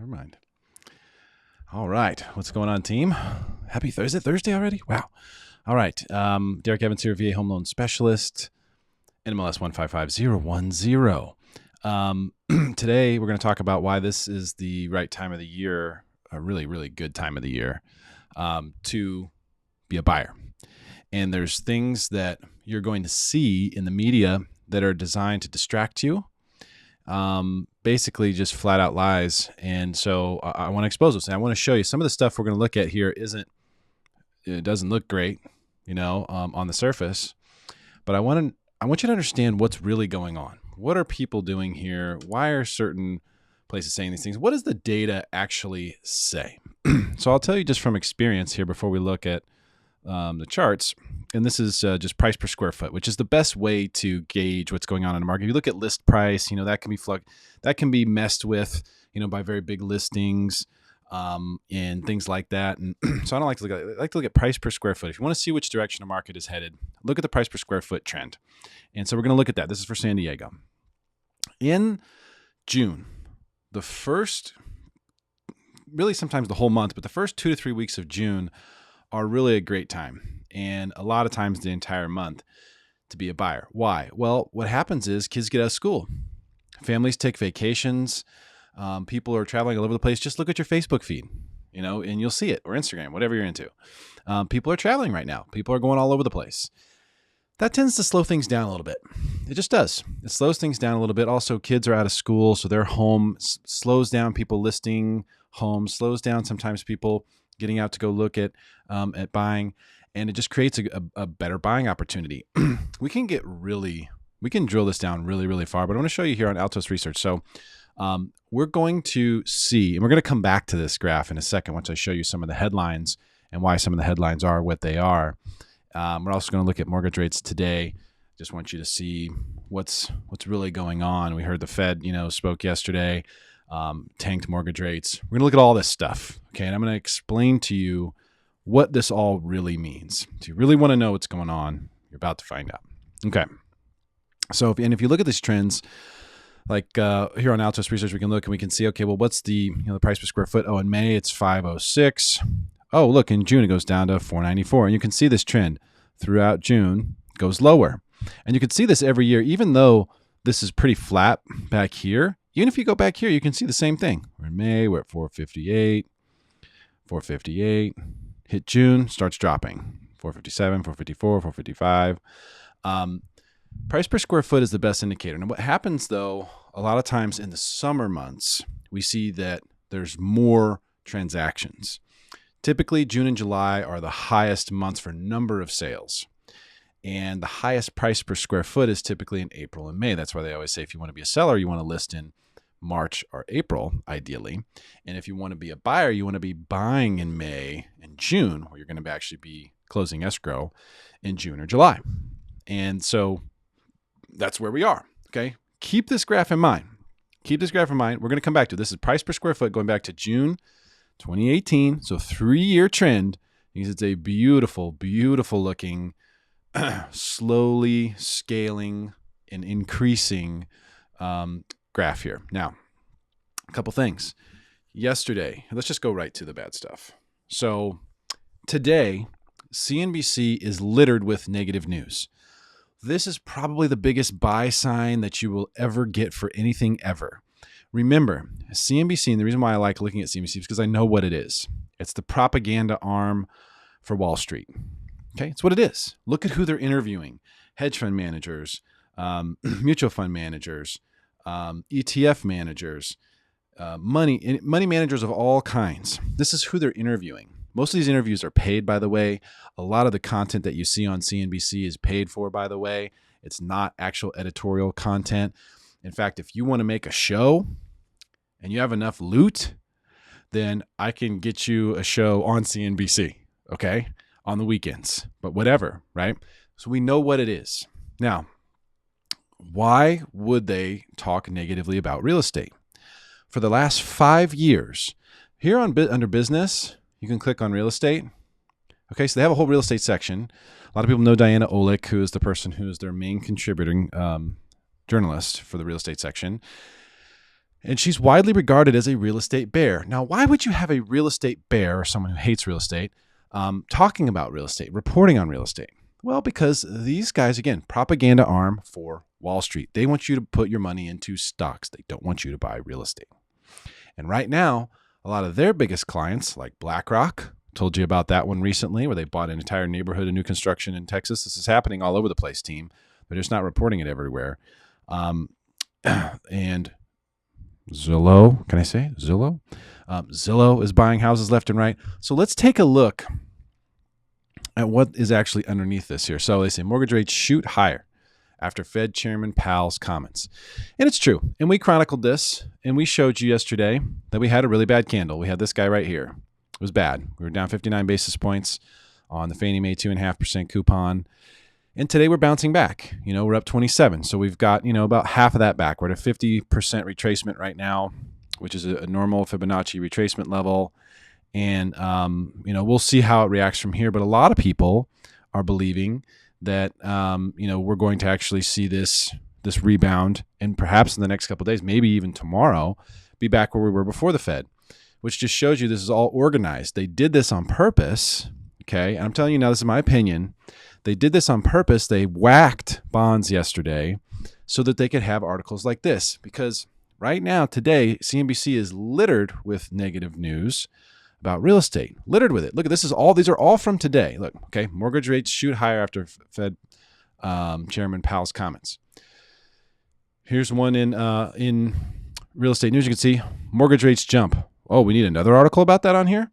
Never mind. All right. What's going on, team? Happy Thursday. Thursday already? Wow. All right. Derrick Evans here, VA Home Loan Specialist, NMLS 155010. Today, we're going to talk about why this is the right time of the year, a really, really good time of the year to be a buyer. And there's things that you're going to see in the media that are designed to distract you. Basically just flat out lies. And so I want to expose this. And I want to show you some of the stuff we're going to look at here it doesn't look great, on the surface, but I want you to understand what's really going on. What are people doing here? Why are certain places saying these things? What does the data actually say? So I'll tell you just from experience here before we look at the charts. And this is just price per square foot, which is the best way to gauge what's going on in the market. If you look at list price, that can be messed with, by very big listings and things like that. And so I don't like to look at it. I like to look at price per square foot. If you want to see which direction the market is headed, look at the price per square foot trend. And so we're going to look at that. This is for San Diego. In June, the first, really sometimes the whole month, but the first 2 to 3 weeks of June are really a great time. And a lot of times the entire month to be a buyer. Why? Well, what happens is kids get out of school. Families take vacations. People are traveling all over the place. Just look at your Facebook feed, and you'll see it, or Instagram, whatever you're into. People are traveling right now. People are going all over the place. That tends to slow things down a little bit. It just does. It slows things down a little bit. Also, kids are out of school, so they're home. Slows down people listing homes, slows down sometimes people getting out to go look at buying. And it just creates a better buying opportunity. We can drill this down really, really far, but I want to show you here on Altos Research. So we're going to see, and we're going to come back to this graph in a second once I show you some of the headlines and why some of the headlines are what they are. We're also going to look at mortgage rates today. Just want you to see what's really going on. We heard the Fed, spoke yesterday, tanked mortgage rates. We're going to look at all this stuff, okay? And I'm going to explain to you what this all really means. If you really want to know what's going on, you're about to find out. Okay. So, if you look at these trends, like here on Altos Research, we can look and we can see, okay, well, what's the the price per square foot? Oh, in May it's 506. Oh, look, in June it goes down to 494, and you can see this trend throughout June goes lower, and you can see this every year, even though this is pretty flat back here. Even if you go back here, you can see the same thing. We're in May, we're at 458, 458. Hit June, starts dropping. 457, 454, 455. Price per square foot is the best indicator. And what happens, though, a lot of times in the summer months, we see that there's more transactions. Typically, June and July are the highest months for number of sales. And the highest price per square foot is typically in April and May. That's why they always say if you want to be a seller, you want to list in March or April, ideally. And if you want to be a buyer, you want to be buying in May and June, where you're going to actually be closing escrow in June or July. And so that's where we are, okay? Keep this graph in mind. We're going to come back to it. This is price per square foot going back to June 2018. So 3-year trend. Because it's a beautiful, beautiful looking, slowly scaling and increasing graph here. Now, a couple things. Yesterday, let's just go right to the bad stuff. So today, CNBC is littered with negative news. This is probably the biggest buy sign that you will ever get for anything ever. Remember, CNBC, and the reason why I like looking at CNBC is because I know what it is. It's the propaganda arm for Wall Street. Okay, it's what it is. Look at who they're interviewing. Hedge fund managers, mutual fund managers, ETF managers, money managers of all kinds. This is who they're interviewing. Most of these interviews are paid, by the way. A lot of the content that you see on CNBC is paid for, by the way. It's not actual editorial content. In fact, if you want to make a show and you have enough loot, then I can get you a show on CNBC, okay, on the weekends, but whatever, right? So we know what it is. Now, why would they talk negatively about real estate? For the last 5 years, here under business, you can click on real estate. Okay, so they have a whole real estate section. A lot of people know Diana Olick, who is the person who is their main contributing journalist for the real estate section. And she's widely regarded as a real estate bear. Now, why would you have a real estate bear or someone who hates real estate talking about real estate, reporting on real estate? Well, because these guys, again, propaganda arm for Wall Street. They want you to put your money into stocks. They don't want you to buy real estate. And right now, a lot of their biggest clients, like BlackRock, told you about that one recently, where they bought an entire neighborhood of new construction in Texas. This is happening all over the place, team. They're just not reporting it everywhere. And Zillow, can I say Zillow? Zillow is buying houses left and right. So let's take a look at what is actually underneath this here. So they say mortgage rates shoot higher after Fed Chairman Powell's comments. And it's true. And we chronicled this, and we showed you yesterday that we had a really bad candle. We had this guy right here. It was bad. We were down 59 basis points on the Fannie Mae 2.5% coupon. And today we're bouncing back. We're up 27. So we've got, about half of that back. We're at a 50% retracement right now, which is a normal Fibonacci retracement level. And, we'll see how it reacts from here. But a lot of people are believing that, we're going to actually see this rebound, and perhaps in the next couple of days, maybe even tomorrow, be back where we were before the Fed, which just shows you this is all organized. They did this on purpose. Okay. And I'm telling you now, this is my opinion. They did this on purpose. They whacked bonds yesterday so that they could have articles like this, because right now, today, CNBC is littered with negative news about real estate, littered with it. Look, these are all from today. Look, okay, mortgage rates shoot higher after Fed Chairman Powell's comments. Here's one in real estate news. You can see mortgage rates jump. Oh, we need another article about that on here.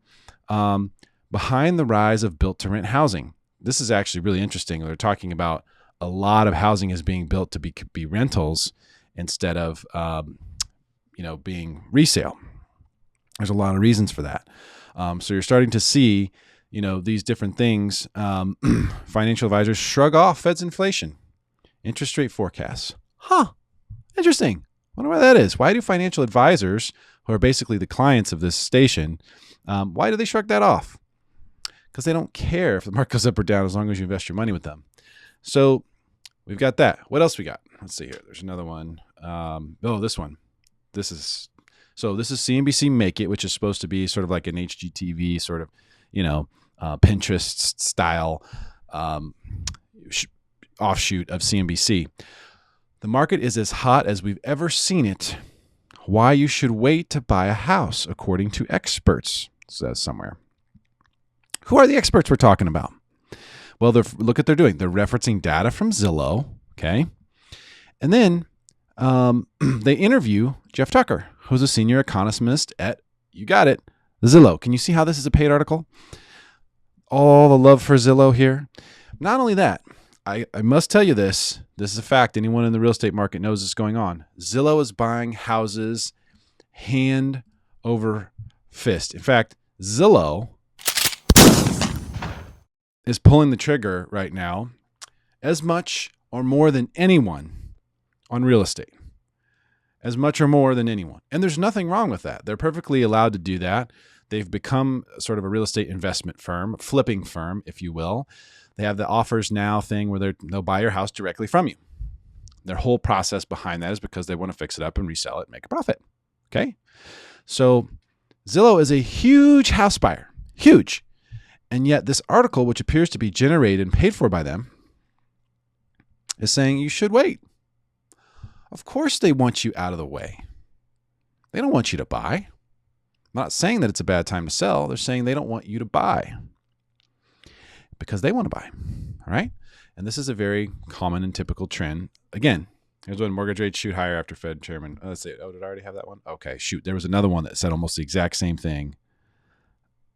Behind the rise of built-to-rent housing. This is actually really interesting. They're talking about a lot of housing is being built to be rentals instead of being resale. There's a lot of reasons for that. So you're starting to see, these different things. Financial advisors shrug off Fed's inflation, interest rate forecasts. Interesting. Wonder why that is. Why do financial advisors, who are basically the clients of this station, why do they shrug that off? Because they don't care if the market goes up or down as long as you invest your money with them. So we've got that. What else we got? Let's see here. There's another one. This one. This is CNBC Make It, which is supposed to be sort of like an HGTV sort of, Pinterest style offshoot of CNBC. The market is as hot as we've ever seen it. Why you should wait to buy a house, according to experts, it says somewhere. Who are the experts we're talking about? Well, look what they're doing. They're referencing data from Zillow, okay? And then they interview Jeff Tucker, who's a senior economist at, you got it, Zillow. Can you see how this is a paid article? All the love for Zillow here. Not only that, I must tell you this. This is a fact. Anyone in the real estate market knows this is going on. Zillow is buying houses hand over fist. In fact, Zillow is pulling the trigger right now as much or more than anyone on real estate. As much or more than anyone. And there's nothing wrong with that. They're perfectly allowed to do that. They've become sort of a real estate investment firm, flipping firm, if you will. They have the offers now thing where they'll buy your house directly from you. Their whole process behind that is because they want to fix it up and resell it and make a profit. Okay? So Zillow is a huge house buyer. Huge. And yet this article, which appears to be generated and paid for by them, is saying you should wait. Of course they want you out of the way. They don't want you to buy. I'm not saying that it's a bad time to sell. They're saying they don't want you to buy because they want to buy. All right? And this is a very common and typical trend. Again, here's when mortgage rates shoot higher after Fed chairman. Let's see. Oh, did I already have that one? Okay, shoot. There was another one that said almost the exact same thing.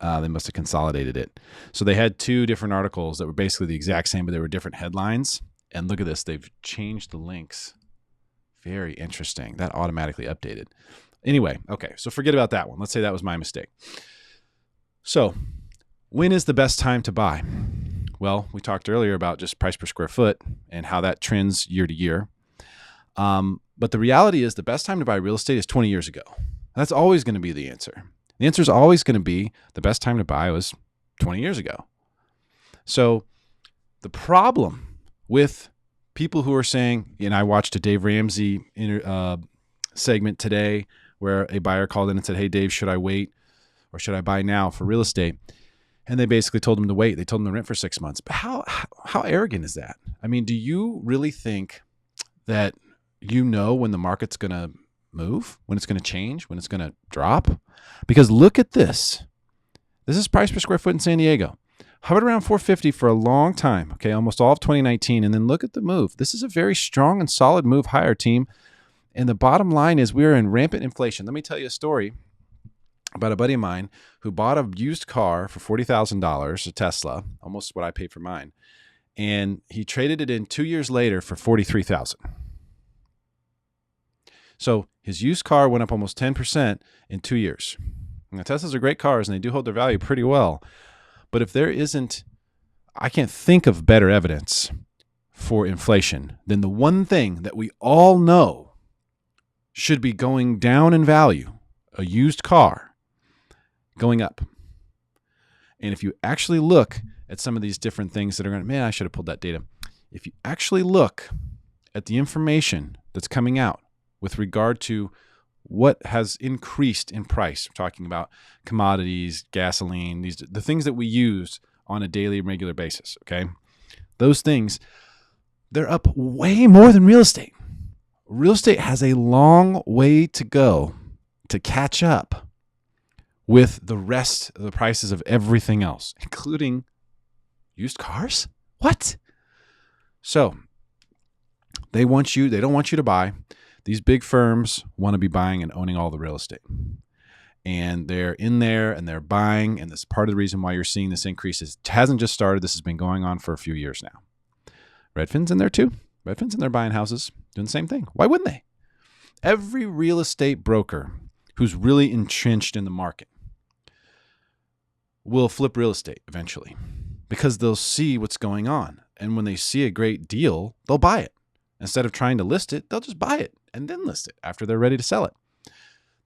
They must have consolidated it. So they had two different articles that were basically the exact same, but they were different headlines. And look at this. They've changed the links. Very interesting. That automatically updated. Anyway, okay. So forget about that one. Let's say that was my mistake. So when is the best time to buy? Well, we talked earlier about just price per square foot and how that trends year to year. But the reality is the best time to buy real estate is 20 years ago. That's always going to be the answer. The answer is always going to be the best time to buy was 20 years ago. So the problem with people who are saying, and I watched a Dave Ramsey segment today where a buyer called in and said, hey, Dave, should I wait or should I buy now for real estate? And they basically told him to wait. They told him to rent for 6 months. But how arrogant is that? I mean, do you really think that you know when the market's going to move, when it's going to change, when it's going to drop? Because look at this. This is price per square foot in San Diego. Hovered around 450 for a long time, okay, almost all of 2019. And then look at the move. This is a very strong and solid move higher, team. And the bottom line is we're in rampant inflation. Let me tell you a story about a buddy of mine who bought a used car for $40,000, a Tesla, almost what I paid for mine. And he traded it in 2 years later for $43,000. So his used car went up almost 10% in 2 years. Now, Teslas are great cars and they do hold their value pretty well. But if there isn't, I can't think of better evidence for inflation than the one thing that we all know should be going down in value, a used car, going up. And if you actually look at some of these different things that are going, man, I should have pulled that data. If you actually look at the information that's coming out with regard to what has increased in price, we're talking about commodities, gasoline, the things that we use on a daily and regular basis, okay? Those things, they're up way more than real estate. Real estate has a long way to go to catch up with the rest of the prices of everything else, including used cars. What? So they don't want you to buy. These big firms want to be buying and owning all the real estate. And they're in there and they're buying. And this part of the reason why you're seeing this increase is it hasn't just started. This has been going on for a few years now. Redfin's in there too. Redfin's in there buying houses, doing the same thing. Why wouldn't they? Every real estate broker who's really entrenched in the market will flip real estate eventually because they'll see what's going on. And when they see a great deal, they'll buy it. Instead of trying to list it, they'll just buy it and then list it after they're ready to sell it.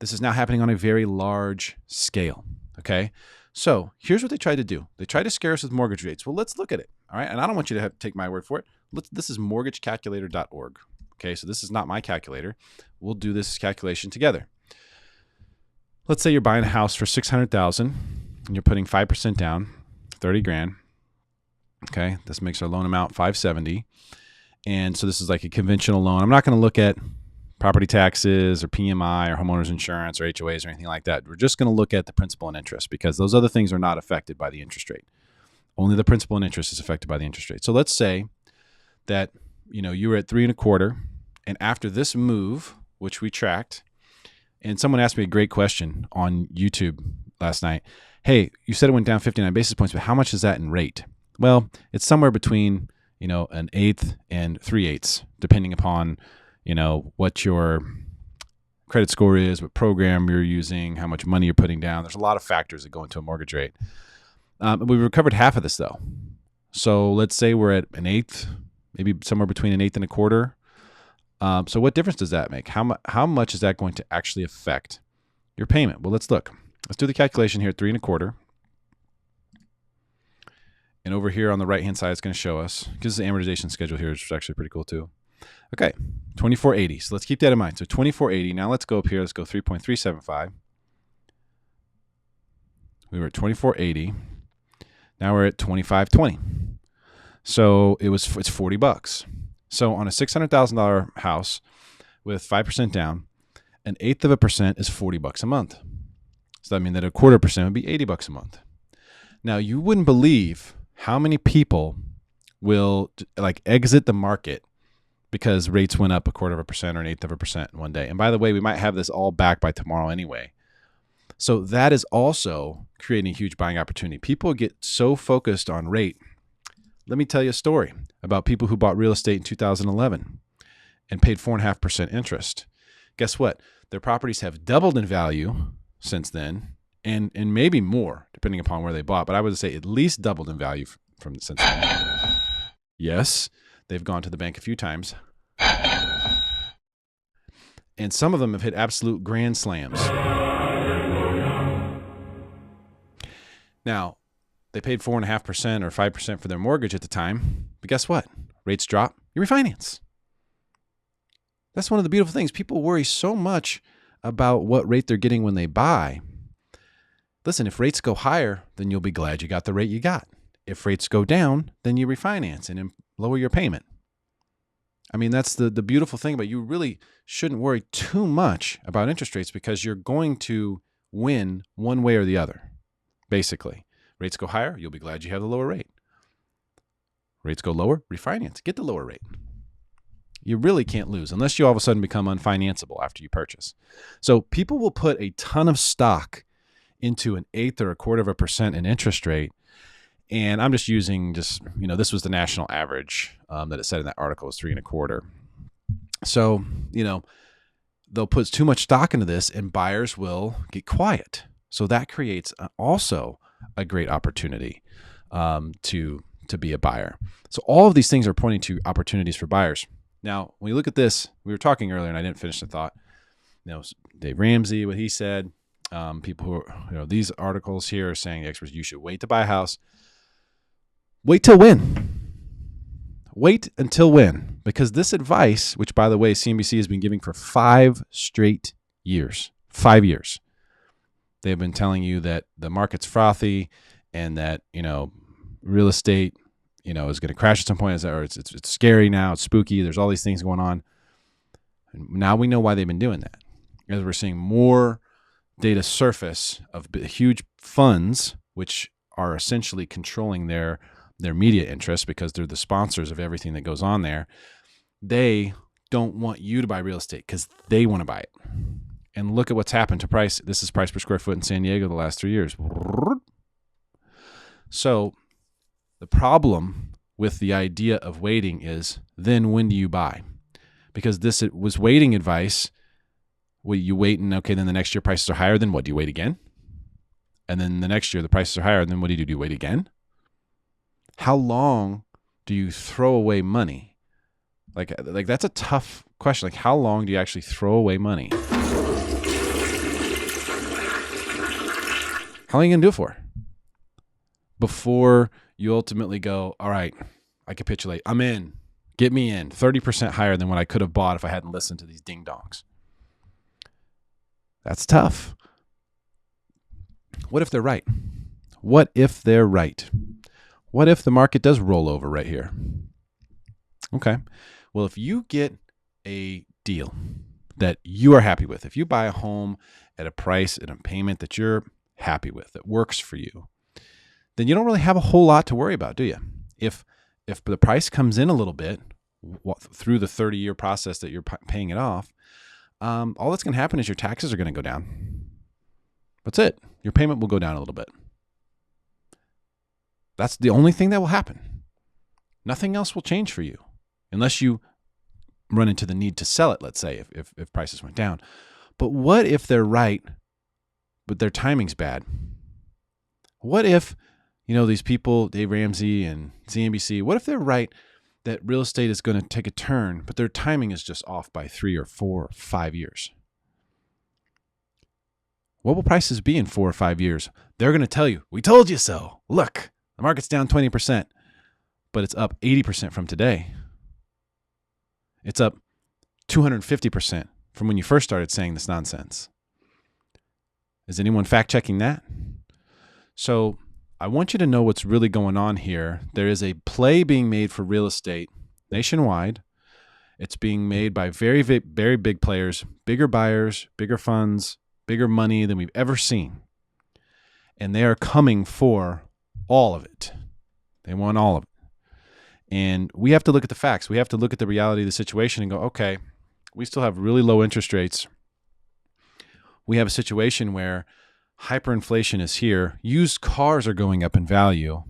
This is now happening on a very large scale, okay? So here's what they tried to do. They tried to scare us with mortgage rates. Well, let's look at it, all right? And I don't want you to take my word for it. This is mortgagecalculator.org, okay? So this is not my calculator. We'll do this calculation together. Let's say you're buying a house for $600,000 and you're putting 5% down, 30 grand, okay? This makes our loan amount $570,000. And so this is like a conventional loan. I'm not going to look at property taxes or PMI or homeowners insurance or HOAs or anything like that. We're just going to look at the principal and interest because those other things are not affected by the interest rate. Only the principal and interest is affected by the interest rate. So let's say that you were at 3.25%, and after this move, which we tracked, and someone asked me a great question on YouTube last night. Hey, you said it went down 59 basis points, but how much is that in rate? Well, it's somewhere between an eighth and 3/8, depending upon, what your credit score is, what program you're using, how much money you're putting down. There's a lot of factors that go into a mortgage rate. We've recovered half of this though. So let's say we're at an eighth, maybe somewhere between an eighth and a quarter. So what difference does that make? How much is that going to actually affect your payment? Well, let's look. Let's do the calculation here at 3.25%. And over here on the right-hand side, it's going to show us, because the amortization schedule here is actually pretty cool too. Okay, 2480. So let's keep that in mind. So 2480. Now let's go up here. Let's go 3.375. We were at 2480. Now we're at 2520. So it's $40. So on a $600,000 house with 5% down, an eighth of a percent is $40 a month. So that means that a 1/4% would be $80 a month. Now you wouldn't believe how many people will exit the market because rates went up a 1/4% or an eighth of a percent in one day. And by the way, we might have this all back by tomorrow anyway. So that is also creating a huge buying opportunity. People get so focused on rate. Let me tell you a story about people who bought real estate in 2011 and paid 4.5% interest. Guess what? Their properties have doubled in value since then. And maybe more, depending upon where they bought. But I would say at least doubled in value from since then. Yes, they've gone to the bank a few times. And some of them have hit absolute grand slams. Now, they paid 4.5% or 5% for their mortgage at the time. But guess what? Rates drop, you refinance. That's one of the beautiful things. People worry so much about what rate they're getting when they buy. Listen, if rates go higher, then you'll be glad you got the rate you got. If rates go down, then you refinance and lower your payment. I mean, that's the beautiful thing about you really shouldn't worry too much about interest rates because you're going to win one way or the other, basically. Rates go higher, you'll be glad you have the lower rate. Rates go lower, refinance, get the lower rate. You really can't lose unless you all of a sudden become unfinanceable after you purchase. So people will put a ton of stock into 1/8 or 1/4% in interest rate. And I'm just using this was the national average that it said in that article was 3 1/4. So, they'll put too much stock into this and buyers will get quiet. So that creates also a great opportunity to be a buyer. So all of these things are pointing to opportunities for buyers. Now, when you look at this, we were talking earlier and I didn't finish the thought. Dave Ramsey, what he said, people who are, these articles here are saying the experts, you should wait to buy a house. Wait till when? Wait until when? Because this advice, which by the way, CNBC has been giving for 5 straight years, 5 years. They've been telling you that the market's frothy and that, real estate, is going to crash at some point. Or it's scary now. It's spooky. There's all these things going on. And now we know why they've been doing that. As we're seeing more data surface of huge funds, which are essentially controlling their media interests because they're the sponsors of everything that goes on there. They don't want you to buy real estate because they want to buy it. And look at what's happened to price. This is price per square foot in San Diego the last 3 years. So the problem with the idea of waiting is then when do you buy? Because it was waiting advice. Well, you wait and okay, then the next year prices are higher. Then what? Do you wait again? And then the next year the prices are higher. And then what do? Do you wait again? How long do you throw away money? Like that's a tough question. Like how long do you actually throw away money? How long are you going to do it for? Before you ultimately go, all right, I capitulate. I'm in. Get me in. 30% higher than what I could have bought if I hadn't listened to these ding-dongs. That's tough. What if they're right? What if they're right? What if the market does roll over right here? Okay. Well, if you get a deal that you are happy with, if you buy a home at a price and a payment that you're happy with, that works for you, then you don't really have a whole lot to worry about, do you? If the price comes in a little bit through the 30-year process that you're paying it off, all that's going to happen is your taxes are going to go down. That's it. Your payment will go down a little bit. That's the only thing that will happen. Nothing else will change for you unless you run into the need to sell it, let's say, if prices went down. But what if they're right, but their timing's bad? What if, these people, Dave Ramsey and CNBC, what if they're right that real estate is going to take a turn, but their timing is just off by 3 or 4 or 5 years? What will prices be in 4 or 5 years? They're going to tell you, we told you so. Look, the market's down 20%, but it's up 80% from today. It's up 250% from when you first started saying this nonsense. Is anyone fact-checking that? So I want you to know what's really going on here. There is a play being made for real estate nationwide. It's being made by very, very big players, bigger buyers, bigger funds, bigger money than we've ever seen. And they are coming for all of it. They want all of it. And we have to look at the facts. We have to look at the reality of the situation and go, okay, we still have really low interest rates. We have a situation where hyperinflation is here. Used cars are going up in value.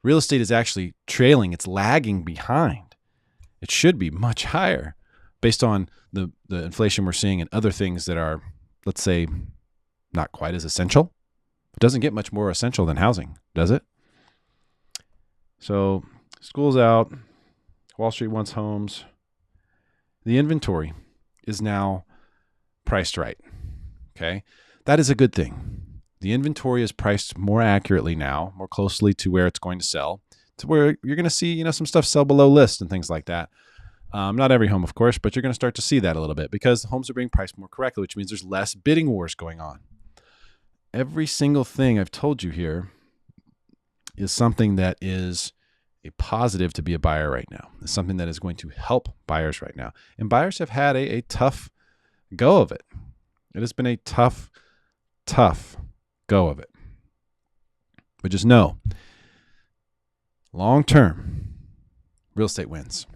Real estate is actually trailing. It's lagging behind. It should be much higher based on the inflation we're seeing and other things that are, let's say, not quite as essential. It doesn't get much more essential than housing, does it? So school's out. Wall Street wants homes. The inventory is now priced right. Okay. That is a good thing. The inventory is priced more accurately now, more closely to where it's going to sell, to where you're going to see, some stuff sell below list and things like that. Not every home, of course, but you're going to start to see that a little bit because homes are being priced more correctly, which means there's less bidding wars going on. Every single thing I've told you here is something that is a positive to be a buyer right now. It's something that is going to help buyers right now. And buyers have had a tough go of it. It has been a tough go of it. But just know, long term, real estate wins.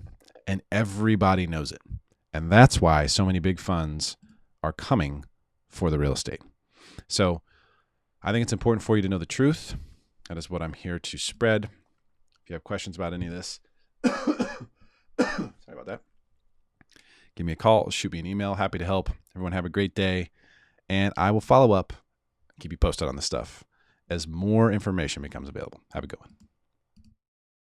And everybody knows it. And that's why so many big funds are coming for the real estate. So I think it's important for you to know the truth. That is what I'm here to spread. If you have questions about any of this, sorry about that. Give me a call, shoot me an email. Happy to help. Everyone have a great day. And I will follow up, keep you posted on this stuff as more information becomes available. Have a good one.